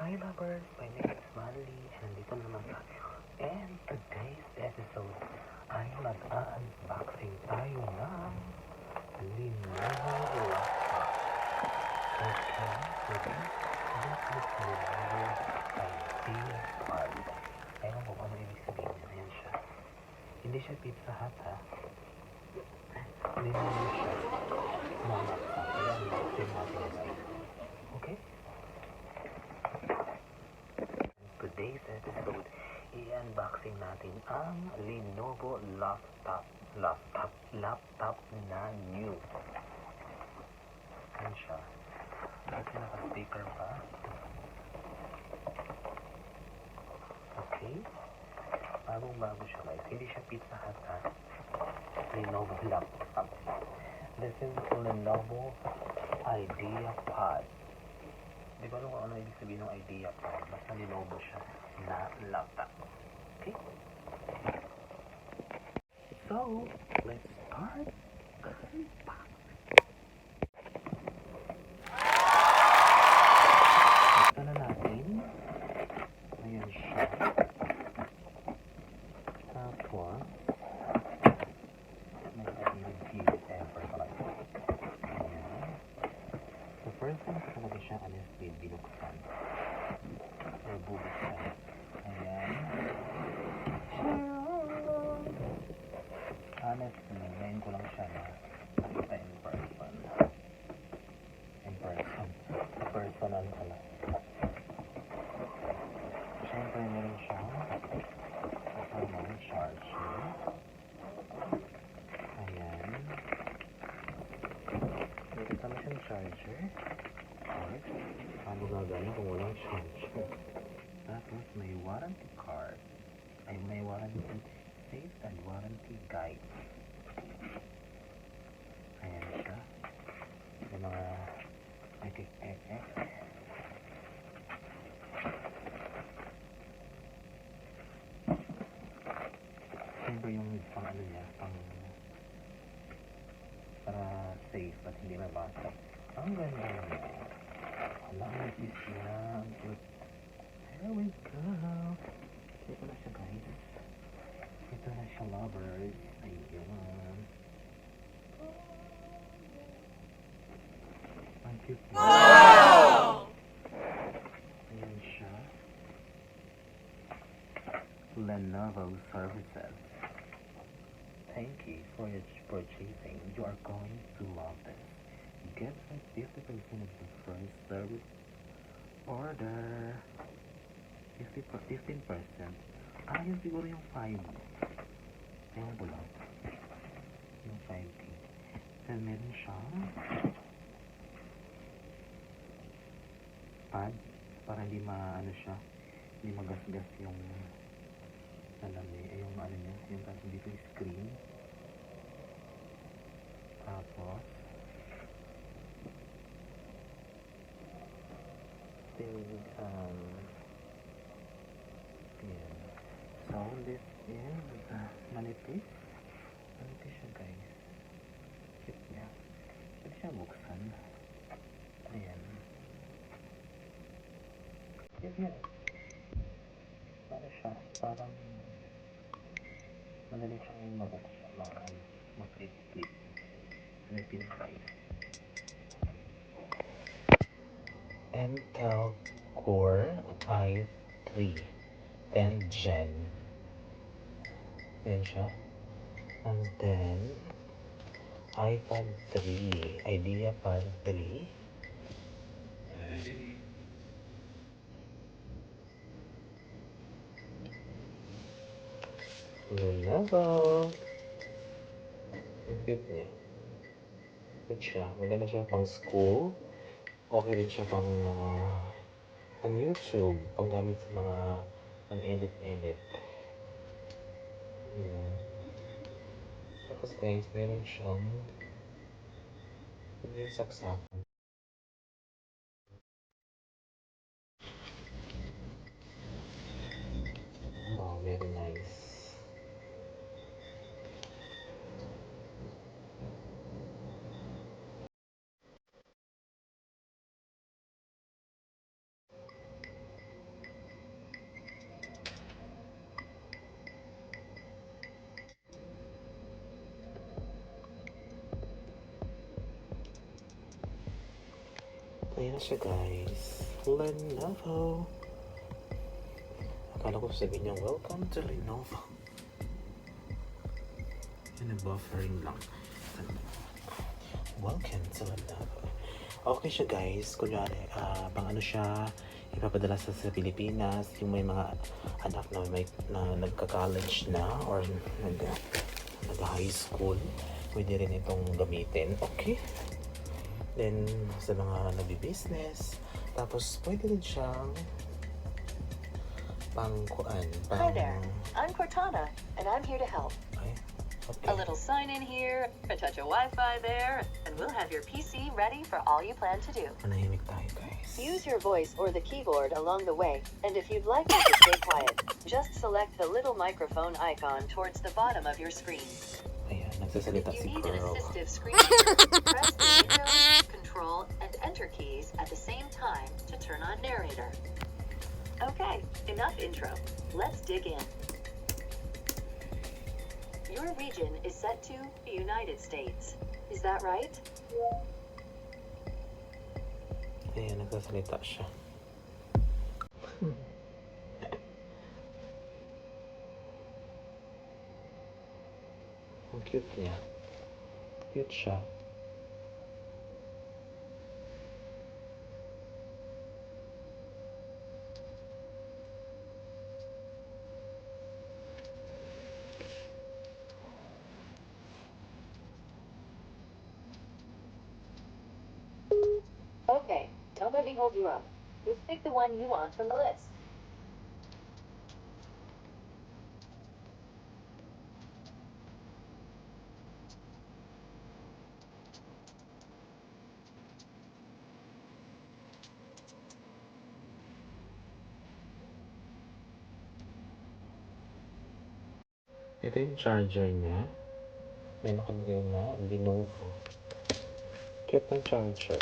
Hi lovers, my name is Manly and nandito naman tayo. And today's episode ay mag-unboxing tayo ng Lenovo laptop. Okay, so this is Lenovo IdeaPad. Ewan ko kung ano ibig sabihin niya. Ayan siya. Hindi siya Pizza Hut ha. Lenovo siya. Mga laptop. Ayan, unboxing natin guys. Okay? Today's episode, i-unboxing natin ang Lenovo laptop na new. Ayan siya. Kasi naka-speaker pa. Okay. Bagong-bago siya guys. Hindi siya Pizza Hut ha. Lenovo laptop. This is Lenovo IdeaPad. Di ba kung ano ibig sabihin ng IdeaPad? Basta Lenovo siya na laptop. Okay? So, let's start. Basta na natin. Ayan siya. Tapos, may review ever pala. Ayan. So, first thing ko talaga siya, honestly, binuksan. Or bubuksan. Ayan. Honestly, ngayon ko lang siya na nakita in person. Personal pala. Siyempre, meron siyang kasamang charger. Ayan. May kasama siyang charger. Or, paano gagana kung walang charger? Tapos, may warranty card. Ay, may warranty safe and warranty guide. Ayan siya. May mga ekek. Siyempre yung pang ano niya, pang para safe at hindi mabasa. Ang ganda niya. Alam mo is yan. There we go. Ito na siya guys. Ito na siya lovers. Ayun. Ang cute niya. Wow! Ayan siya. Lenovo services. Thank you for your purchasing. You are going to love this. Get 50% of the first service order. 15%. Yun siguro yung 5. Ewan ko lang. Yung 5K. Then meron siyang pad para hindi maano siya, hindi magasgas yung yung ano niya, yung tapos dito yung screen. Tapos yeah. So this is manipis siya guys. Cute niya. Pwede siya buksan. Ayan. Cute niya. Para siya, parang madali siyang mabuksan, mag-flip. May pinakay. Intel Core i3 10th Gen. Ayan siya. And then, iPad 3. IdeaPad 3. Lenovo. Cute niya. Cute siya. Maganda siya pang school. Okay rin siya pang YouTube. Pang gamit sa mga pang-edit. Ayan. Tapos guys, meron siyang yung saksak. Wow, very nice. na siya guys. Lenovo. Akala ko sabihin niya, welcome to Lenovo. Yan, buffering lang. Welcome to Lenovo. Okay siya guys. Kunyari, pang ano siya, ipapadala sa Pilipinas. Yung may mga anak na nagka-college na or nag-high school. Pwede rin itong gamitin. Okay. Then, sa mga nagbi-business. Tapos, pwede rin siyang Hi there, I'm Cortana, and I'm here to help. Ay, okay. A little sign in here, a touch of Wi-Fi there, and we'll have your PC ready for all you plan to do. Manahimik tayo, guys. Use your voice or the keyboard along the way, and if you'd like me to stay quiet, just select the little microphone icon towards the bottom of your screen. Ayan, nagsasalita If si you need an girl. assistive screen reader, press the Windows, Control, and Enter keys at the same time to turn on narrator. Okay, enough intro. Let's dig in. Your region is set to the United States. Is that right? Ayan, nagsasalita siya. Ang cute niya. Cute siya. Okay, don't let me hold you up. Just pick the one you want from the list. Ito yung charger niya. May nakalagay na Lenovo. Cute ng charger.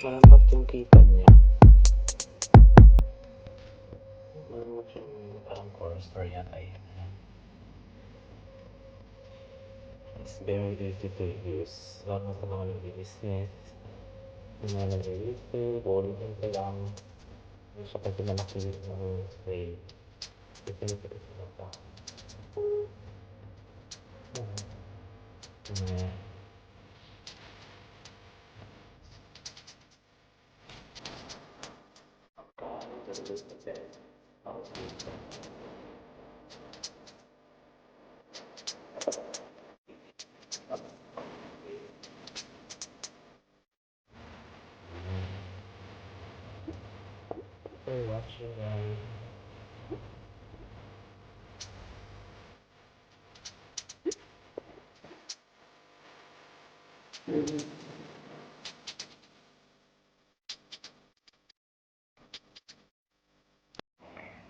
Malambot yung kita niya. Malambot yung parang core store yata yun. It's very easy to use. Lalo sa mga nag-business. Yung mga nag-business, volume ka lang. Yung sa kasi malaki yung spray. Ito yung pwede sa mata. For watching guys.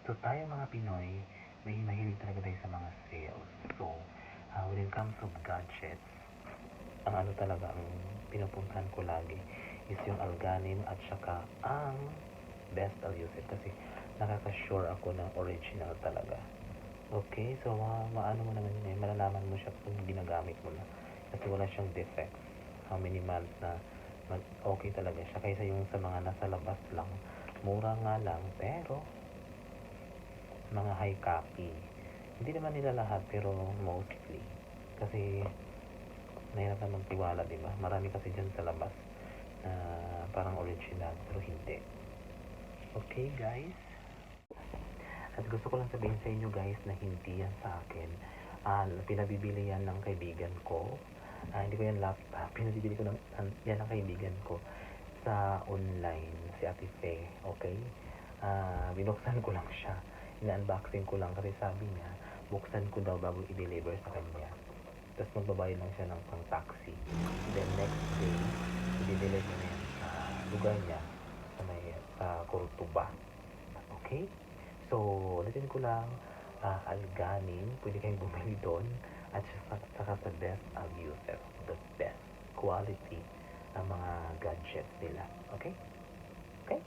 So tayo mga Pinoy, may mahilig talaga tayo sa mga sales. So, when it comes to gadgets, ang ano talaga, ang pinupuntahan ko lagi is yung Alganim at saka ang Best Elusive kasi nakaka-sure ako ng original talaga. Okay, so maano mo naman yun eh, malalaman mo siya kung ginagamit mo na kasi wala siyang defects. How many months na okay talaga siya kaysa yung sa mga nasa labas lang. Mura nga lang, pero mga high copy. Hindi naman nila lahat, pero mostly. Kasi mahirap na magtiwala, di ba? Marami kasi dyan sa labas na parang original, pero hindi. Okay, guys? At gusto ko lang sabihin sa inyo, guys, na hindi yan sa akin. Pinabibili yan ng kaibigan ko. Hindi ko yan laptop. Pinabibili ko yan ng kaibigan ko sa online, si Ate Faye. Okay? Binuksan ko lang siya. Ina-unboxing ko lang kasi sabi niya, buksan ko daw bago i-deliver sa kanya. Tapos magbabayad lang siya ng pang taxi. Then next day, i-deliver niya sa lugar niya sa Cordoba. Okay? So, ulitin ko lang, Alganim, pwede kayong bumili doon at saka sa Best Elusive, the best quality ng mga gadgets nila. Okay? Okay?